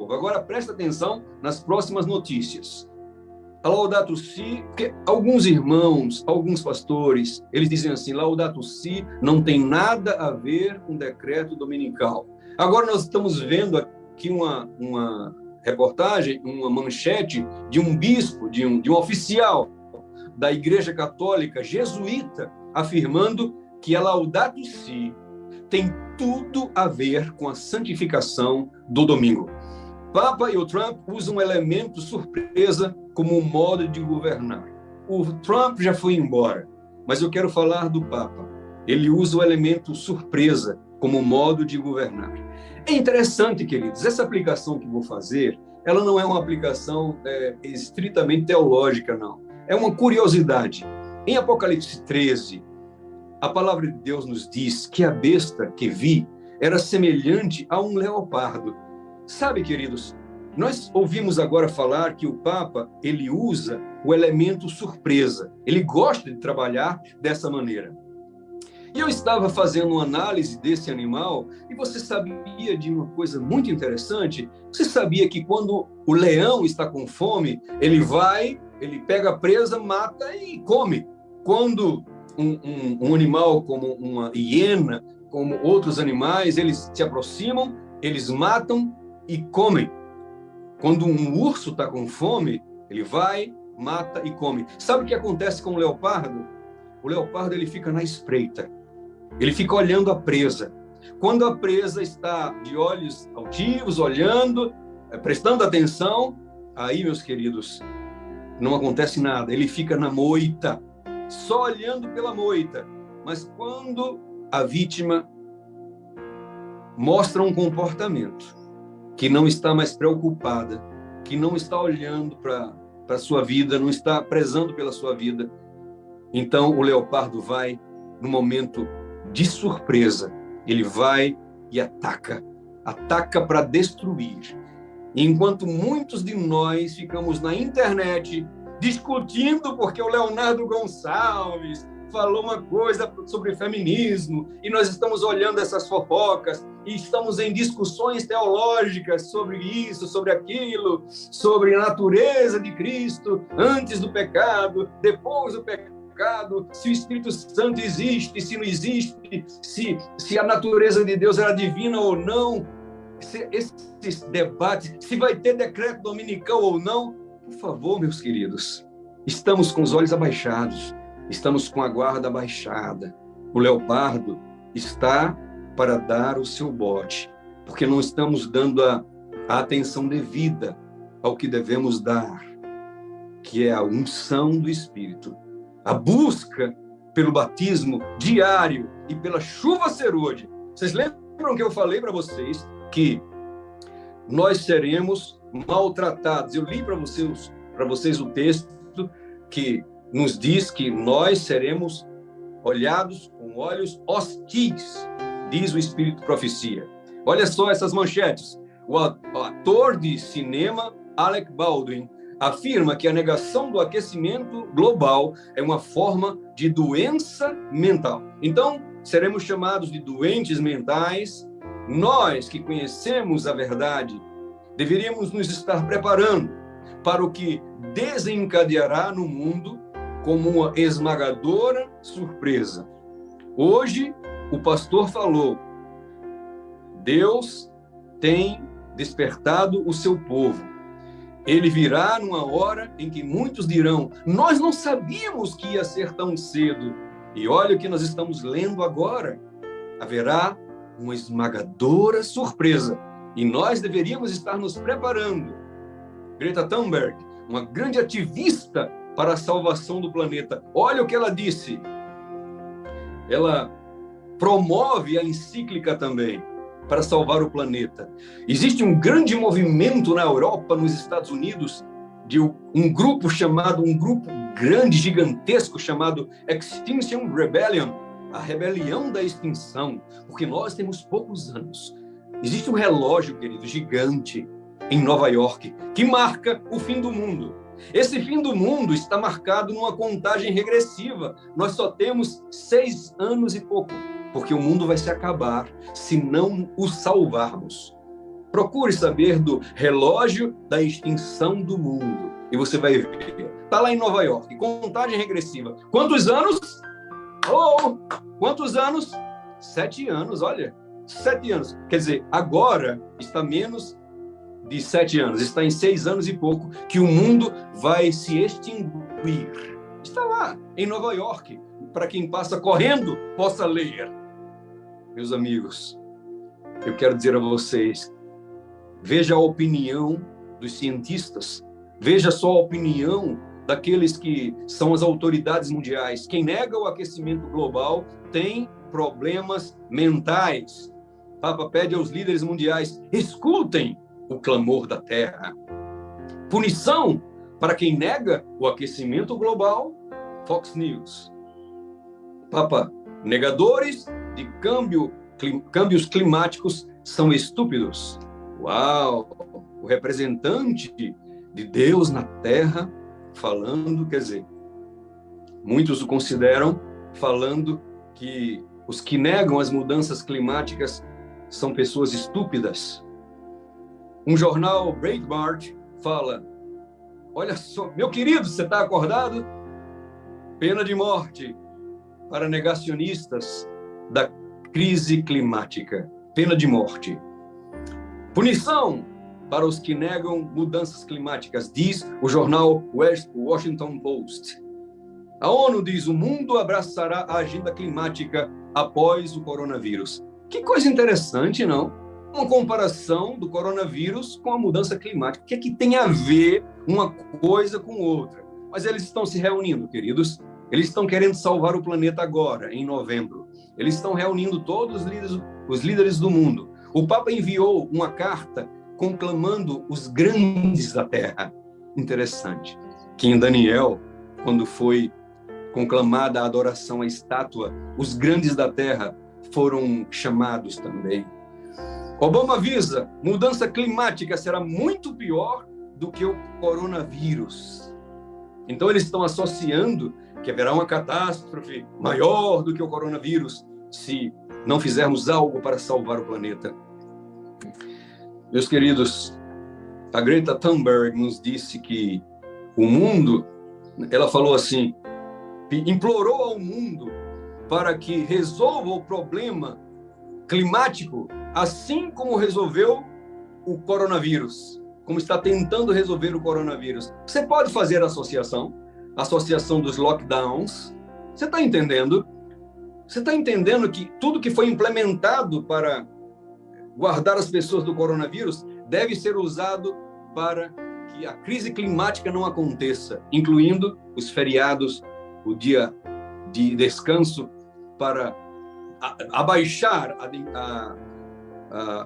povo. Agora presta atenção nas próximas notícias. A Laudato Si, porque alguns irmãos, alguns pastores, eles dizem assim, Laudato Si não tem nada a ver com decreto dominical. Agora nós estamos vendo aqui uma reportagem, uma manchete de um bispo, de um oficial da Igreja Católica jesuíta, afirmando que a Laudato Si tem tudo a ver com a santificação do domingo. Papa e o Trump usam um elemento surpresa como um modo de governar. O Trump já foi embora, mas eu quero falar do Papa. Ele usa o elemento surpresa como modo de governar. É interessante, queridos, essa aplicação que vou fazer, ela não é uma aplicação estritamente teológica, não. É uma curiosidade. Em Apocalipse 13, a palavra de Deus nos diz que a besta que vi era semelhante a um leopardo. Sabe, queridos, nós ouvimos agora falar que o Papa, ele usa o elemento surpresa. Ele gosta de trabalhar dessa maneira. E eu estava fazendo uma análise desse animal e você sabia de uma coisa muito interessante? Você sabia que quando o leão está com fome, ele pega a presa, mata e come. Quando um animal como uma hiena, como outros animais, eles se aproximam, eles matam e comem. Quando um urso está com fome, ele vai, mata e come. Sabe o que acontece com o leopardo? O leopardo ele fica na espreita. Ele fica olhando a presa. Quando a presa está de olhos altivos, olhando, prestando atenção, aí, meus queridos, não acontece nada. Ele fica na moita, só olhando pela moita. Mas quando a vítima mostra um comportamento que não está mais preocupada, que não está olhando para a sua vida, não está prezando pela sua vida, então o leopardo vai, no momento de surpresa, ele vai e ataca para destruir. E enquanto muitos de nós ficamos na internet discutindo porque o Leonardo Gonçalves falou uma coisa sobre feminismo e nós estamos olhando essas fofocas e estamos em discussões teológicas sobre isso, sobre aquilo, sobre a natureza de Cristo antes do pecado, depois do pecado, se o Espírito Santo existe, se não existe, se a natureza de Deus era divina ou não, esses debates, se vai ter decreto dominical ou não. Por favor, meus queridos, estamos com os olhos abaixados, estamos com a guarda baixada. O leopardo está para dar o seu bote, porque não estamos dando a atenção devida ao que devemos dar, que é a unção do Espírito, a busca pelo batismo diário e pela chuva serôdia. Vocês lembram que eu falei para vocês que nós seremos maltratados? Eu li para vocês o texto que nos diz que nós seremos olhados com olhos hostis, diz o Espírito Profecia. Olha só essas manchetes. O ator de cinema Alec Baldwin afirma que a negação do aquecimento global é uma forma de doença mental. Então, seremos chamados de doentes mentais. Nós que conhecemos a verdade, deveríamos nos estar preparando para o que desencadeará no mundo como uma esmagadora surpresa. Hoje, o pastor falou, Deus tem despertado o seu povo. Ele virá numa hora em que muitos dirão, nós não sabíamos que ia ser tão cedo. E olha o que nós estamos lendo agora. Haverá uma esmagadora surpresa. E nós deveríamos estar nos preparando. Greta Thunberg, uma grande ativista para a salvação do planeta. Olha o que ela disse. Ela promove a encíclica também para salvar o planeta. Existe um grande movimento na Europa, nos Estados Unidos, de um grupo grande, gigantesco, chamado Extinction Rebellion, a rebelião da extinção, porque nós temos poucos anos. Existe um relógio, querido, gigante, em Nova York, que marca o fim do mundo. Esse fim do mundo está marcado numa contagem regressiva. Nós só temos 6 anos e pouco, porque o mundo vai se acabar se não o salvarmos. Procure saber do relógio da extinção do mundo. E você vai ver. Está lá em Nova York, contagem regressiva. Quantos anos? Oh, quantos anos? 7 anos, olha. 7 anos. Quer dizer, agora está menos de 7 anos. Está em 6 anos e pouco que o mundo vai se extinguir. Está lá, em Nova York. Para quem passa correndo, possa ler. Meus amigos, eu quero dizer a vocês, veja a opinião dos cientistas, veja só a opinião daqueles que são as autoridades mundiais. Quem nega o aquecimento global tem problemas mentais. O Papa pede aos líderes mundiais, escutem o clamor da Terra. Punição para quem nega o aquecimento global, Fox News. Papa, negadores de câmbios climáticos são estúpidos. Uau! O representante de Deus na Terra falando, quer dizer, muitos o consideram falando que os que negam as mudanças climáticas são pessoas estúpidas. Um jornal, Breitbart, fala, olha só, meu querido, você está acordado? Pena de morte para negacionistas da crise climática. Pena de morte. Punição para os que negam mudanças climáticas, diz o jornal Washington Post. A ONU diz, o mundo abraçará a agenda climática após o coronavírus. Que coisa interessante, não? Uma comparação do coronavírus com a mudança climática. O que é que tem a ver uma coisa com outra? Mas eles estão se reunindo, queridos. Eles estão querendo salvar o planeta agora, em novembro. Eles estão reunindo todos os líderes do mundo. O Papa enviou uma carta conclamando os grandes da Terra. Interessante. Que em Daniel, quando foi conclamada a adoração à estátua, os grandes da Terra foram chamados também. Obama avisa, mudança climática será muito pior do que o coronavírus. Então eles estão associando que haverá uma catástrofe maior do que o coronavírus se não fizermos algo para salvar o planeta. Meus queridos, a Greta Thunberg nos disse que o mundo, ela falou assim, implorou ao mundo para que resolva o problema climático, assim como resolveu o coronavírus, como está tentando resolver o coronavírus. Você pode fazer a associação dos lockdowns. Você está entendendo? Você está entendendo que tudo que foi implementado para guardar as pessoas do coronavírus deve ser usado para que a crise climática não aconteça, incluindo os feriados, o dia de descanso, para abaixar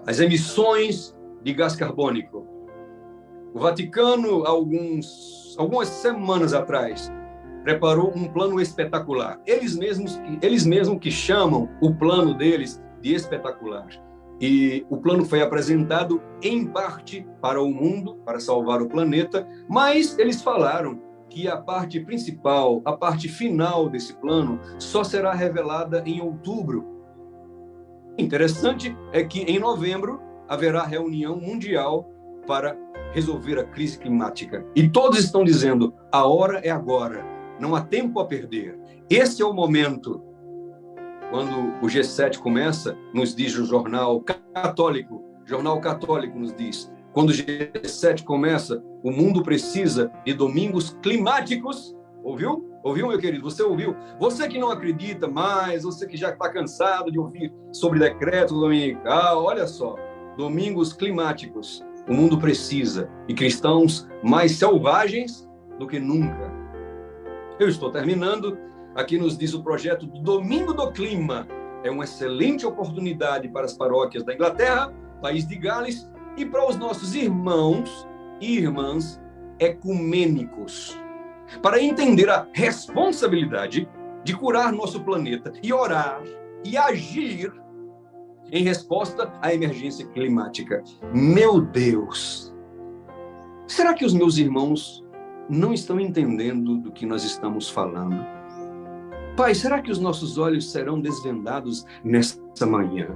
as emissões de gás carbônico. O Vaticano, algumas semanas atrás, preparou um plano espetacular. Eles mesmos que chamam o plano deles de espetacular. E o plano foi apresentado, em parte, para o mundo, para salvar o planeta, mas eles falaram que a parte principal, a parte final desse plano, só será revelada em outubro. Interessante é que, em novembro, haverá reunião mundial para resolver a crise climática. E todos estão dizendo, a hora é agora, não há tempo a perder. Esse é o momento. Quando o G7 começa, nos diz o jornal católico nos diz, quando o G7 começa, o mundo precisa de domingos climáticos. Ouviu? Ouviu, meu querido? Você ouviu? Você que não acredita mais, você que já está cansado de ouvir sobre decreto dominical, olha só, domingos climáticos. O mundo precisa, e cristãos mais selvagens do que nunca. Eu estou terminando. Aqui nos diz o projeto do Domingo do Clima. É uma excelente oportunidade para as paróquias da Inglaterra, País de Gales, e para os nossos irmãos e irmãs ecumênicos, para entender a responsabilidade de curar nosso planeta e orar e agir em resposta à emergência climática. Meu Deus! Será que os meus irmãos não estão entendendo do que nós estamos falando? Pai, será que os nossos olhos serão desvendados nessa manhã?